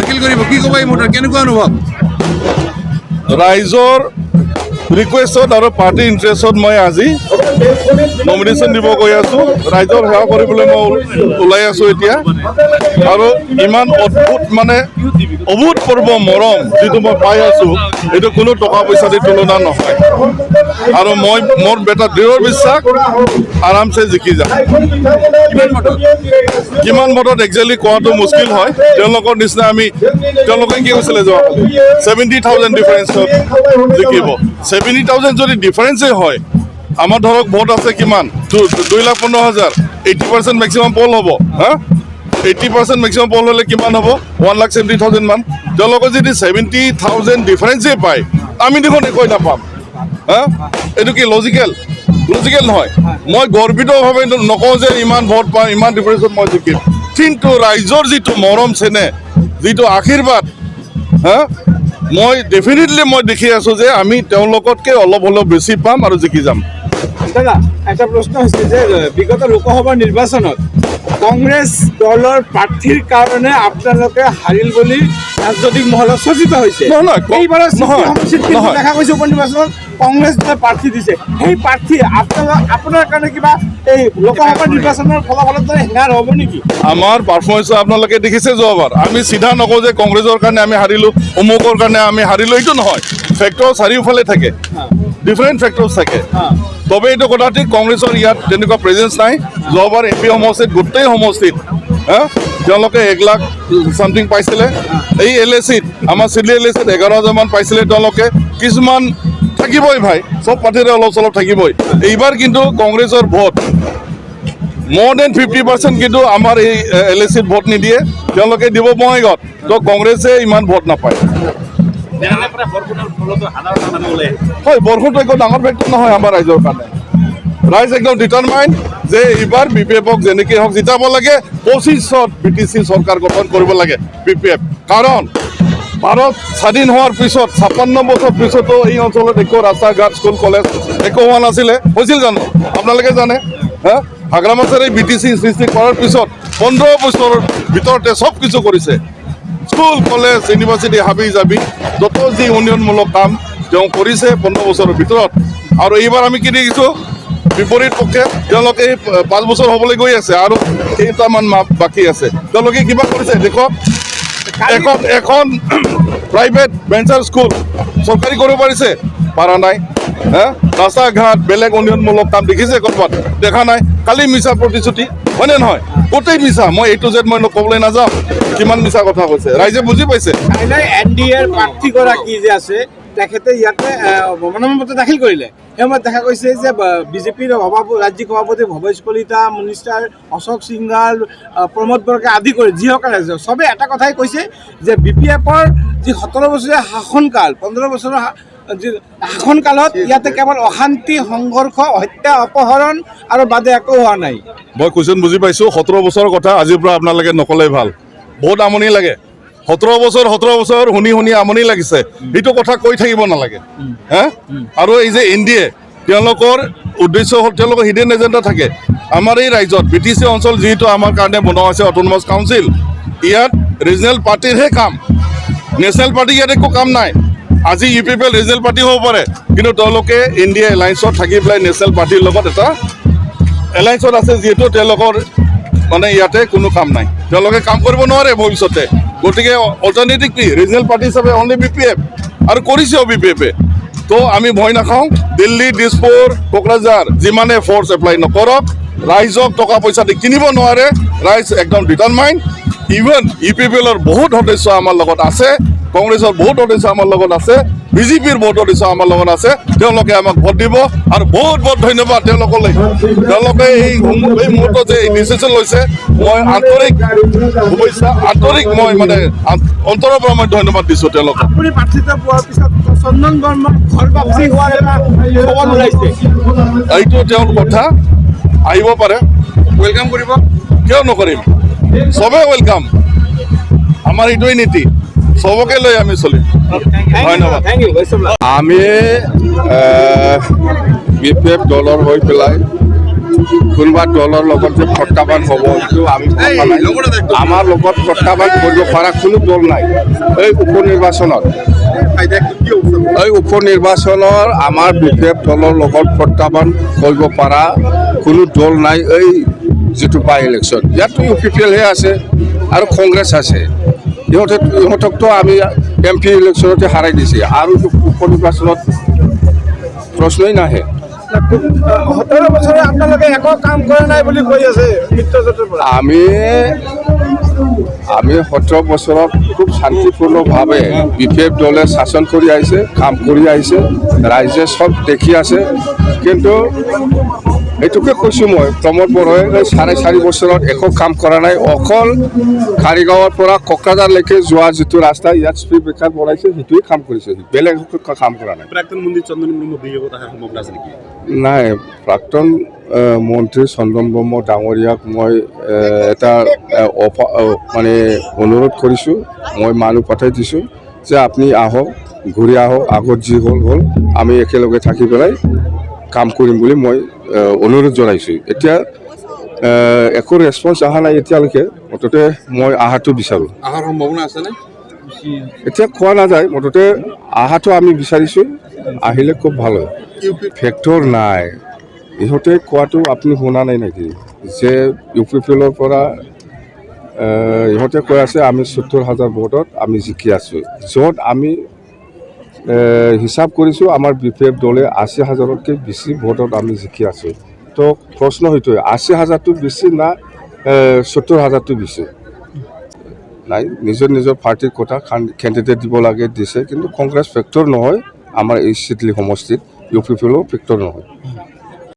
দাখিল কৰিব কি ক'বা এই মুহূৰ্তত কেনেকুৱা অনুভৱ ৰাইজৰ ৰিকুৱেষ্টত আৰু পাৰ্টি ইণ্টাৰেষ্টত মই আজি নমিনেশ্যন দিব গৈ আছোঁ ৰাইজৰ সেৱা কৰিবলৈ মই ওলাই আছোঁ এতিয়া আৰু ইমান অদ্ভুত মানে অভূতপূৰ্ব মৰম যিটো মই পাই আছোঁ এইটো কোনো টকা পইচা দি তুলনা নহয় আৰু মই মোৰ এটা দৃঢ় বিশ্বাস আৰামছে জিকি যাম কিমান ভোটত একজেক্টলি কোৱাটো মুস্কিল হয় তেওঁলোকৰ নিচিনা তেওঁলোকে কি কৈছিলে যোৱাকালি 70,000 ডিফাৰেঞ্চত জিকিব 70,000 যদি ডিফাৰেঞ্চেই হয় আমাৰ ধৰক ভোট আছে কিমান 2,15,000 80% মেক্সিমাম পল হ'ব হা 80% মেক্সিমাম পল হ'লে কিমান হ'ব 1,70,000 মান তেওঁলোকে যদি 70,000 ডিফাৰেঞ্চেই পায় আমি দেখোন একোৱে নাপাম হা এইটো কি লজিকেল নহয় মই গৰ্বিতভাৱে নকওঁ যে ইমান ভোট পাম ইমান ডিফাৰেঞ্চত মই জিকিম কিন্তু ৰাইজৰ যিটো মৰম চেনেহ যিটো আশীৰ্বাদ হা মই ডেফিনেটলি মই দেখি আছোঁ যে আমি তেওঁলোকতকৈ অলপ হ'লেও বেছি পাম আৰু জিকি যাম দাদা এটা প্ৰশ্ন হৈছে যে বিগত লোকসভা নিৰ্বাচনত কংগ্ৰেছ দলৰ প্ৰাৰ্থীৰ কাৰণে আপোনালোকে হাৰিল বুলি ৰাজনৈতিক মহলত চৰ্চিত হৈছে এইবাৰৰ দেখা গৈছে উপ নিৰ্বাচনত কংগ্ৰেছ দলে প্ৰাৰ্থী দিছে সেই প্ৰাৰ্থী আপোনাৰ কাৰণে কিবা এই লোকসভা নিৰ্বাচনৰ ফলাফলত হেঙাৰ হ'ব নেকি আমাৰ পাৰফৰ্মেঞ্চ আপোনালোকে দেখিছে যোৱাবাৰ আমি চিধা নকওঁ যে কংগ্ৰেছৰ কাৰণে আমি হাৰিলোঁ অমুকৰ কাৰণে আমি হাৰিলোঁ এইটো নহয় ফেক্টৰ চাৰিওফালে থাকে ডিফাৰেণ্ট ফেক্টৰ্ছ থাকে তবে এইটো কথা ঠিক কংগ্ৰেছৰ ইয়াত তেনেকুৱা প্ৰেজেঞ্চ নাই যোৱাবাৰ এম পি সমষ্টিত গোটেই সমষ্টিত তেওঁলোকে 1,00,000 চামথিং পাইছিলে এই LACত আমাৰ চিডলি LACত 11,000 মান পাইছিলে তেওঁলোকে কিছুমান থাকিবই ভাই চব পাৰ্টিৰে অলপ চলপ থাকিবই এইবাৰ কিন্তু কংগ্ৰেছৰ ভোট more than 50% কিন্তু আমাৰ এই LACত ভোট নিদিয়ে তেওঁলোকে দিব বঙাইগাঁৱত তো কংগ্ৰেছে ইমান ভোট নাপায় হয় বৰষুণটো একো ডাঙৰ ফেক্টৰ নহয় আমাৰ ৰাইজৰ কাৰণে ৰাইজ একদম ডিটাৰমাইণ্ড যে এইবাৰ BPFক যেনেকৈ হওক জিতাব লাগে 25ত BTC চৰকাৰ গঠন কৰিব লাগে BPF কাৰণ ভাৰত স্বাধীন হোৱাৰ পিছত 56 বছৰ পিছতো এই অঞ্চলত একো ৰাস্তা ঘাট স্কুল কলেজ একো হোৱা নাছিলে হৈছিল জানো আপোনালোকে জানে হা হাগ্ৰামাছাৰ এই BTC সৃষ্টি কৰাৰ পিছত 15 বছৰৰ ভিতৰতে চব কিছু কৰিছে স্কুল কলেজ ইউনিভাৰ্চিটি হাবি যাবি যত যি উন্নয়নমূলক কাম তেওঁ কৰিছে 15 বছৰৰ ভিতৰত আৰু এইবাৰ আমি কি দেখিছোঁ বিপৰীত পক্ষে তেওঁলোকে 5 বছৰ হ'বলৈ গৈ আছে আৰু কেইটামান মাহ বাকী আছে তেওঁলোকে কিবা কৰিছে দেখক এখন প্ৰাইভেট ভেঞ্চাৰ স্কুল চৰকাৰী কৰিব পাৰিছে পাৰা নাই হা ৰাস্তা ঘাট বেলেগ উন্নয়নমূলক কাম দেখিছে ক'ৰবাত দেখা নাই কালি মিছা প্ৰতিশ্ৰুতি হয়নে নহয় গোটেই মিছা মই A to Z মই ক'বলৈ নাযাওঁ কিমান মিছা কথা কৈছে ৰাইজে বুজি পাইছে NDAৰ প্ৰাৰ্থীগৰাকী যে আছে তেখেতে ইয়াতে মনোনয়ন পত্ৰ দাখিল কৰিলে সেই সময়ত দেখা গৈছে যে বিজেপিৰ ৰাজ্যিক সভাপতি ভৱেশ কলিতা মিনিষ্টাৰ অশোক সিংঘাল প্ৰমোদ বৰকে আদি কৰি যিসকলে চবে এটা কথাই কৈছে যে BPFৰ যি 17 বছৰীয়া শাসনকাল 15 বছৰৰ শাসনকালত ইয়াতে কেৱল অশান্তি সংঘৰ্ষ হত্যা অপহৰণ আৰু বাদে একো হোৱা নাই মই কুৱেশ্যন বুজি পাইছোঁ 17 বছৰৰ কথা আজিৰ পৰা আপোনালোকে নক'লেই ভাল বহুত আমনি লাগে 17 বছৰ শুনি আমনি লাগিছে সেইটো কথা কৈ থাকিব নালাগে হা আৰু এই যে NDA তেওঁলোকৰ উদ্দেশ্য হ'ল তেওঁলোকৰ হিডেন এজেণ্ডা থাকে আমাৰ এই ৰাজ্যত BTC অঞ্চল যিহেতু আমাৰ কাৰণে বনোৱা হৈছে অট'নমাছ কাউন্সিল ইয়াত ৰিজনেল পাৰ্টিৰহে কাম নেশ্যনেল পাৰ্টি ইয়াত একো কাম নাই আজি UPPL ৰিজনেল পাৰ্টি হ'ব পাৰে কিন্তু তেওঁলোকে NDA এলায়েন্সত থাকি পেলাই নেশ্যনেল পাৰ্টিৰ লগত এটা এলায়েন্সত আছে যিহেতু তেওঁলোকৰ মানে ইয়াতে কোনো কাম নাই তেওঁলোকে কাম কৰিব নোৱাৰে ভৱিষ্যতে গতিকে অল্টাৰনেটিভ কি ৰিজনেল পাৰ্টি হিচাপে অনলি BPF আৰু কৰিছেও BPFে তো আমি ভয় নাখাওঁ দিল্লী দিছপুৰ কোকৰাঝাৰ যিমানে ফ'ৰ্চ এপ্লাই নকৰক ৰাইজক টকা পইচা দি কিনিব নোৱাৰে ৰাইজ একদম ডিটাৰমাইণ্ড ইভেন UPPLৰ বহুত সদস্য আমাৰ লগত আছে কংগ্ৰেছৰ বহুত সদস্য আমাৰ লগত আছে BJPৰ বহুত সদস্য আমাৰ লগত আছে তেওঁলোকে আমাক ভোট দিব আৰু বহুত ধন্যবাদ তেওঁলোকলৈ তেওঁলোকে এই মুহূৰ্তত যে ডিচিশ্যন লৈছে মই আন্তৰিক মই মানে অন্তৰৰ পৰা মই ধন্যবাদ দিছোঁ তেওঁলোকক আপুনি প্ৰাৰ্থিত্ব পোৱাৰ পিছত চন্দন বৰ্মাৰ ঘৰ বাপচি হোৱাৰ এটা খবৰ ওলাইছে এইটো তেওঁৰ কথা আহিব পাৰে ৱেলকাম কৰিব কিয় নকৰিম চবে ৱেলকাম আমাৰ এইটোৱেই নীতি সবকে লৈ আমি চলিম ধন্যবাদ আমি BPF দলৰ হৈ পেলাই কোনোবা দলৰ লগত যে প্ৰত্যাহ্বান হ'ব সেইটো আমি ভবা নাই। আমাৰ লগত প্ৰত্যাহ্বান কৰিব পৰা কোনো দল নাই। এই উপনিৰ্বাচনত আমাৰ বিশেষ দলৰ লগত প্ৰত্যাহ্বান কৰিব পৰা কোনো দল নাই। এই যিটো বাই ইলেকশ্যন ইয়াততো UPPLহে আছে আৰু কংগ্ৰেছ আছে। ইহঁতকতো আমি MP ইলেকশ্যনতে হাৰাই দিছে আৰু উপনিৰ্বাচনত প্ৰশ্নই নাহে। 17 বছৰে আপোনালোকে একো কাম কৰা নাই বুলি কৈ আছে মিত্ৰজোঁটৰ পৰা। আমি 17 বছৰত খুব শান্তিপূৰ্ণভাৱে বিশেষ দলে শাসন কৰি আহিছে, কাম কৰি আহিছে, ৰাইজে চব দেখি আছে। কিন্তু এইটোকে কৈছোঁ মই, প্ৰমোদ বড়োৱে 4.5 বছৰত একো কাম কৰা নাই। অকল কাৰিগাঁৱৰ পৰা কোকৰাঝাৰলৈকে যোৱা যিটো ৰাস্তা ইয়াত স্পীড ব্ৰেকাৰ বনাইছে সেইটোৱে কাম কৰিছে, বেলেগ কাম কৰা নাই। প্ৰাক্তন মন্ত্ৰী চন্দন ব্ৰহ্ম বিয়োগত অহাৰ সম্ভাৱনা আছে নেকি? নাই, প্ৰাক্তন মন্ত্ৰী চন্দন ব্ৰহ্ম ডাঙৰীয়াক মই এটা মানে অনুৰোধ কৰিছোঁ। মই মানুহ পঠাই দিছোঁ যে আপুনি আহক, ঘূৰি আহক, আগত যি হ'ল আমি একেলগে থাকি পেলাই কাম কৰিম বুলি মই অনুৰোধ জনাইছোঁ। এতিয়া একো ৰেছপন্স অহা নাই এতিয়ালৈকে। মুঠতে মই অহাটো বিচাৰোঁ। অহাৰ সম্ভাৱনা আছেনে? এতিয়া কোৱা নাযায়, মুঠতে অহাটো আমি বিচাৰিছোঁ। আহিলে খুব ভাল হয়। ফেক্টৰ নাই, ইহঁতে কোৱাটো আপুনি শুনা নাই নেকি যে UPPLৰ পৰা ইহঁতে কৈ আছে আমি 70,000 ভোটত আমি জিকি আছোঁ, য'ত আমি হিচাপ কৰিছোঁ আমাৰ BPF দলে 80,000তকৈ বেছি ভোটত আমি জিকি আছোঁ। তো প্ৰশ্ন সেইটোৱে, 80,000টো বেছি না 70,000টো বেছি? নাই, নিজৰ পাৰ্টিৰ কথা কেণ্ডিডেট দিব লাগে দিছে, কিন্তু কংগ্ৰেছ ফেক্টৰ নহয় আমাৰ এই চিডলি সমষ্টিত, UPPLও ফেক্টৰ নহয়।